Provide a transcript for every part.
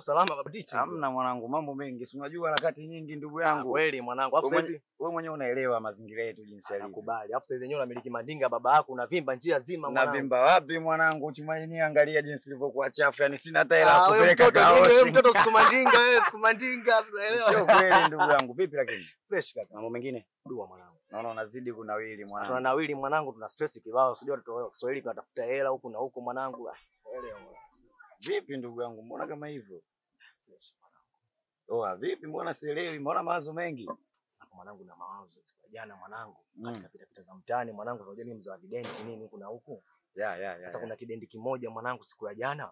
salama kabisa. Hamna mwanangu, mambo mengi. Si unajua harakati nyingi ndugu yangu. Kweli mwanangu. Hapo sasa wewe mwenyewe unaelewa mazingira yetu jinsi yalivyo. Nakubali. Hapo sasa yenyewe unamiliki mandinga baba yako unavimba njia zima mwanangu. Unavimba wapi mwanangu? Tumaini angalia jinsi ilivyokuwa chafu. Yaani sina hata hela kupeleka kaoshi. Wewe mtoto sikumandinga wewe, sikumandinga, unaelewa? Sio kweli ndugu yangu. Vipi lakini? Fresh kaka. Mambo mengine? Dua mwanangu. Naona unazidi kunawili mwanangu. Tunanawili mwanangu, tuna stress kibao. Unajua watoto wa Kiswahili tunatafuta hela huku na huku mwanangu. Elewa mwanangu. Vipi ndugu yangu? Mbona kama hivyo? Oa vipi mbona sielewi? Mbona mawazo mengi? Hapo mwanangu na mawazo siku jana mwanangu. Pita za mtaani mwanangu, unajua mimi mzee wa videnti nini huku na huku. Sasa kuna kidendi kimoja mwanangu siku ya jana.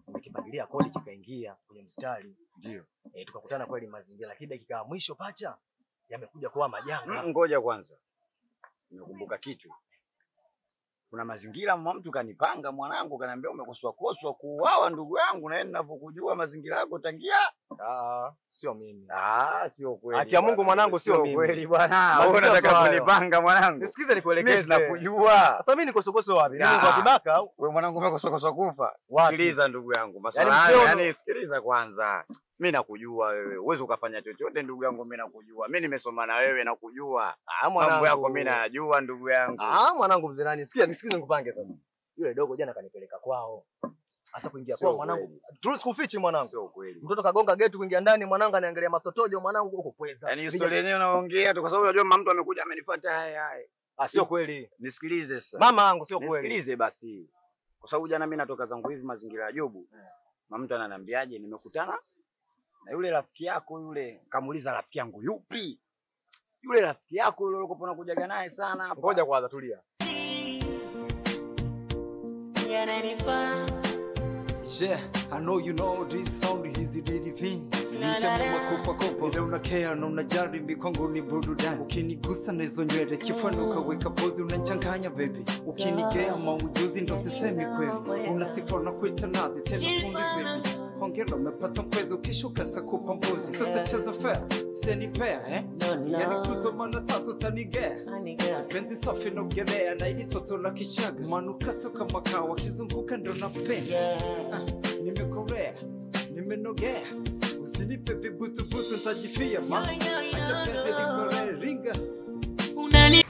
Nikipangilia kodi kikaingia kwenye mstari. Ndio. Tukakutana kweli mazingira, lakini dakika ya mwisho pacha yamekuja kwa majanga. Ngoja kwanza. Nimekumbuka kitu. Kuna mazingira mtu kanipanga mwanangu, kaniambia umekoswa kuuawa ndugu yangu, na yeye ninavokujua mazingira yako tangia. Sio mimi. Sio kweli. Haki ya Mungu mwanangu, sio mimi. Kweli bwana. Wewe unataka kunipanga mwanangu. Nisikize nikuelekeze. Mimi sinakujua. Sasa mimi nikosokoso wapi? Mimi kwa kibaka. Wewe mwanangu umekoswa kufa. Sikiliza ndugu yangu. Masuala yani sikiliza kwanza. Mimi nakujua wewe. Uwezo ukafanya chochote ndugu yangu, mimi nakujua. Mimi nimesoma na wewe nakujua. Mambo yako mimi najua ndugu yangu. Mwanangu mzee nani? Nisikize nikupange sasa. Yule dogo jana kanipeleka kwao. Sasa kuingia kwao mwanangu. Truth kufichi mwanangu. Sio kweli. Mtoto kagonga gate kuingia ndani mwanangu anaangalia masotojo mwanangu huko kweza. Yaani historia yenyewe unaongea tu kwa sababu unajua mtu amekuja amenifuata haya. Sio kweli. Nisikilize sasa. Mama yangu sio kweli. Nisikilize basi. Kwa sababu jana mimi natoka zangu hivi mazingira ya Jobu. Mtu ananiambiaje nimekutana na yule rafiki yako yule. Kamuuliza rafiki yangu yupi? Yule rafiki yako yule ulipokuwa unakujaga naye sana hapa. Ngoja kwanza tulia. Yeah, I know you know this sound is really fine. Nitamema kopa ile unakea na unajari mikongo ni burudani. Ukinigusa na hizo nywele kifanuka weka pose unachanganya baby. Ukinigea maujuzi ndo sisemi kweli. Unasifa na kuita nazi tena fundi baby. Hongera umepata mkwezo kishuka nitakupa mbuzi. Sote cheza fair, seni pair yani kuto mara tatu tanigea. Penzi safi na ugelea na ili toto la kishaga. Manukato kama kawa kizunguka ndo napenda. Nimekorea, nimenogea. Usinipe vibutu nitajifia ma. Acha penzi likore ringa. Unani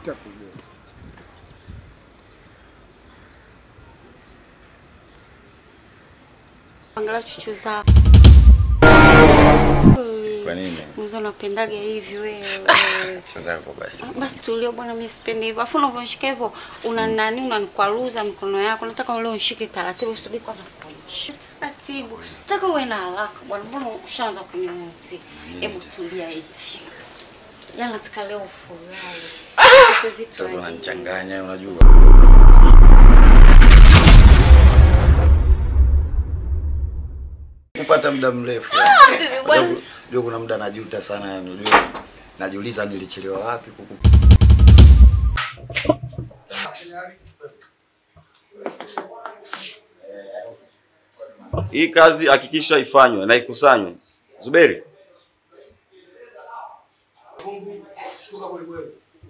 angalau chuchu zako. Kwa nini? Mwanzo unapendaga hivi wewe. Sasa hapo basi. Basi tulio bwana, mimi sipendi hivyo. Afu unavonishika hivyo una nani unanikwaruza mikono yako. Nataka ule unishike taratibu, usubiri kwanza kuonyesha. Taratibu. Sitaka uwe na haraka bwana. Mbona ushaanza kuniuzi? Hebu tulia hivi. Jana nataka leo ufurahi. Vitu unanichanganya unajua. Kupata muda mrefu. Ndio kuna muda najuta sana unajua. Najiuliza nilichelewa wapi kuku. Hii kazi hakikisha ifanywe na ikusanywe. Zuberi.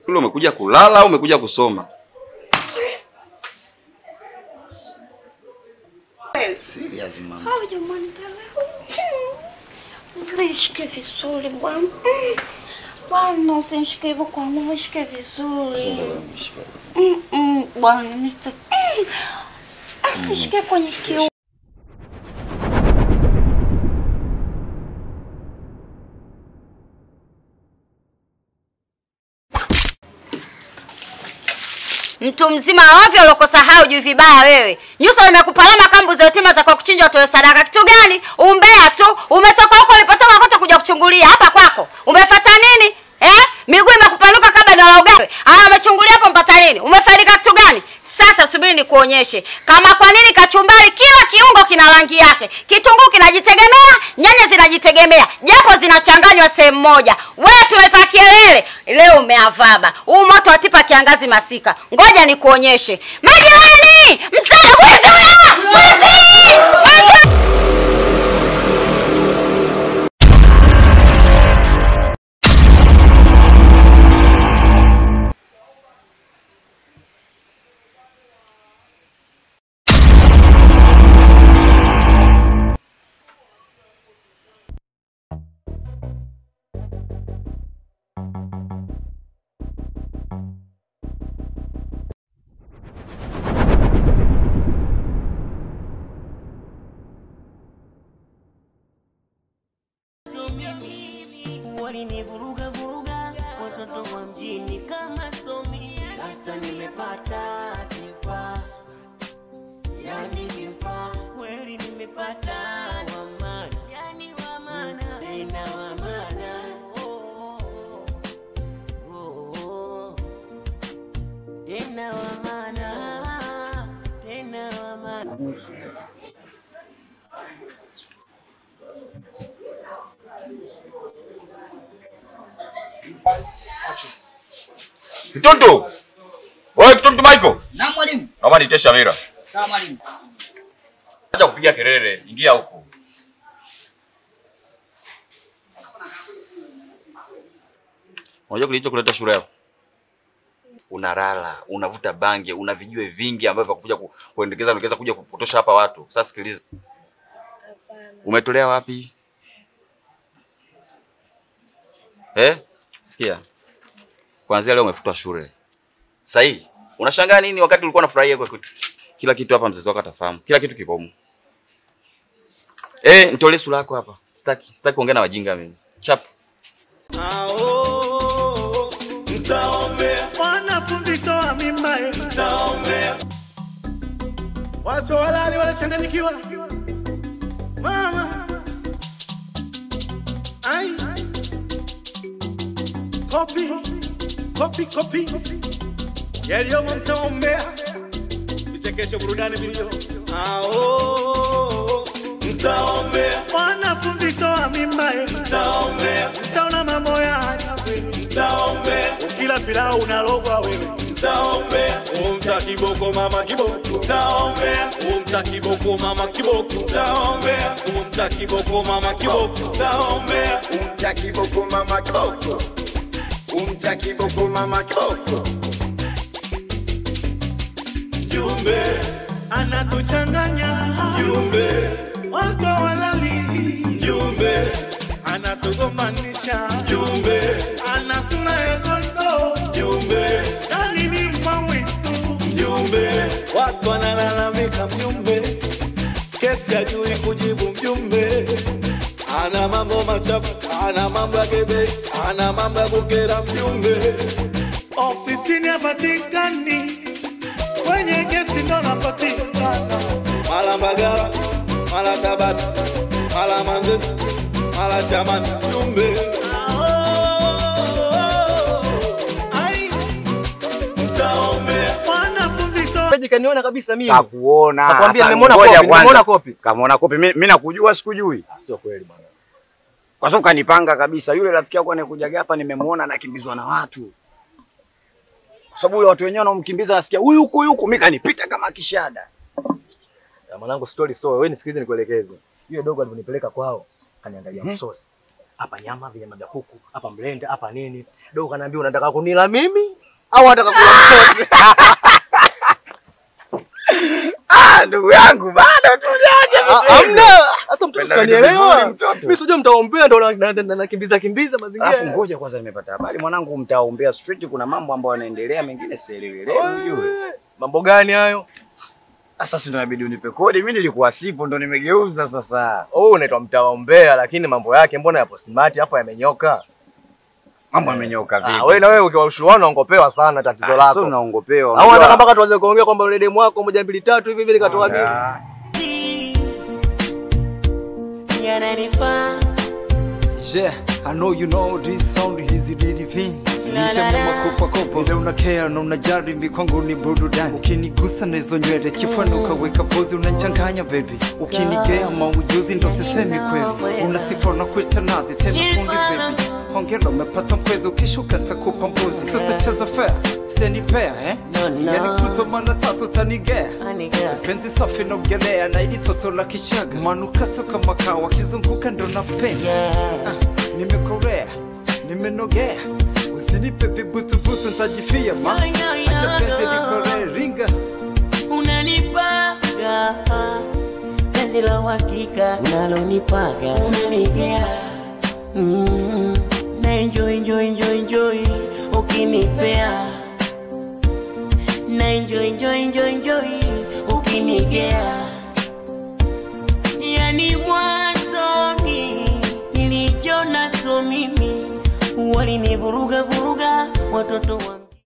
Kule umekuja kulala au umekuja kusoma? Serious mama. Hao jamani tawe. Nishike vizuri bwana. Bwana usishike hivyo kwa nguvu, shike vizuri. Bwana Mr. Shike kwenye kiu. Mtu mzima ovyo ulokosahau juu vibaya wewe. Nyuso imekupalama kambu za yatima atakwa kuchinjwa atoe sadaka. Kitu gani? Umbea tu. Umetoka huko ulipotoka kote kuja kuchungulia hapa kwako. Umefuata nini? Miguu imekupanuka kabla na laoga. Umechungulia hapo mpata nini? Umefaidika kitu gani? Sasa subiri nikuonyeshe. Kama kwa nini kachumbari kila kiungo kina rangi yake. Kitunguu kinajitegemea, nyanya zinajitegemea. Japo zinachanganywa sehemu moja. Wewe si unaifanya kelele. Leo umeavaba. Huu moto atipa kiangazi masika. Ngoja nikuonyeshe. Majirani! Msaada kwanza! lakini kama somi sasa nimepata kifaa, yani kifaa kweli nimepata wa maana, yani wa maana tena wa maana. Tena wa maana, tena wa maana. Kituntu! Wewe Kituntu Michael? Na mwalimu. Naomba niite Shamira. Sawa mwalimu. Acha kupiga kelele, ingia huko. Unajua kilichokuleta shule yako? Unalala, unavuta bange, una vijue vingi ambavyo kuja kuendekeza kuja kupotosha hapa watu. Sasa sikiliza. Umetolea wapi? Sikia. Kuanzia leo umefutwa shule. Sahi, unashangaa nini wakati ulikuwa unafurahia kwa kitu? Kila kitu hapa mzazi wako atafahamu. Kila kitu kiko huko. Nitolee sura yako hapa. Sitaki kuongea na wajinga mimi. Chap. Mtaombea wanafunzi toa mimba, mtaombea watu walali wanachanganyikiwa mama. Ai kopi yaliyomo mtaombea, vichekesho burudani vilio. Mtaombea wanafunzi toa mimba, mtaombea mtaona mambo ya mtaombea ukila pilau unalogwa wewe, mtaombea umta kiboko mama kiboko, mtaombea umta kiboko mama kiboko, mtaombea umta kiboko mama kiboko, mtaombea umta kiboko mama kiboko, umta kiboko mama kiboko. Jumbe anatuchanganya, jumbe watu walali, jumbe anatugombanisha, jumbe anasuna egondo, jumbe yani ni mawitu, jumbe watu wanalalamika, mjumbe kesi hajui kujibu, mjumbe ana mambo machafu, ana mambo ya kebe, ana mambo ya kukera, mjumbe ofisini hapatikani, kwenye kesi ndo napatikana, mala Mbagala, mala Tabata, mala Manzese, mala Chamani, mjumbe. Peji kaniona kabisa mimi. Kakuona. Nakwambia nimeona kopi. Kamuona kopi. Mimi nakujua sikujui. Sio kweli bwana. Kwa sababu kanipanga kabisa. Yule rafiki yako anayekuja hapa nimemuona anakimbizwa na watu. Kwa sababu wale watu wenyewe wanaomkimbiza nasikia huyu huku mimi kanipita kama kishada. Ya mwanangu story wewe nisikilize nikuelekeze. Yule dogo alipeleka kwao, kaniangalia msosi. Hapa nyama, vinyama vya kuku, hapa mlenda, hapa nini. Dogo kaniambia unataka kunila mimi au unataka kula msosi? Ndugu yangu bado tujaje. Hamna. Sasa mtu usinielewa. Mimi sijui mtaombea ndo nakimbiza mazingira. Alafu ngoja kwanza nimepata habari mwanangu mtaombea street kuna mambo ambayo yanaendelea mengine sielewi. Mambo gani hayo? Sasa si ndo inabidi unipe kodi, mimi nilikuwa sipo ndo nimegeuza sasa. Unaitwa mtaombea lakini mambo yake mbona yapo smart afu yamenyoka? Mambo yamenyoka vipi? Wewe na wewe ukiwa ushuana unaongopewa sana tatizo lako. Sio unaongopewa. Au hata mpaka tuanze kuongea kwamba yule demu wako 1 2 3 hivi nikatoa bibi. Yeah, I know you know this sound is really fine. Nitemema kopa ile unakea na unajari mikongo ni burudani. Ukinigusa na hizo nywele kifanuka weka pose unachanganya baby. Ukinigea maujuzi ndo sisemi kweli. Una sifa na kuita nazi tena fundi baby. Hongera umepata mkwezo ukishuka takupa mbuzi. Sio tacheza fair, seni pair yani kuto mara 3 tanigea. Penzi safi na ugelea na ili toto la kishaga. Manukato kama kawa kizunguka ndo napenda. Nimekorea, nimenogea. Usinipe vibutu nitajifia ma. Acha penzi likore ringa. Unanipaga penzi la uhakika, unalonipaga unanigea. Na enjoy ukinipea. Na enjoy ukinigea. Yani mwanzoni nilijiona so mimi, walinivuruga watoto wa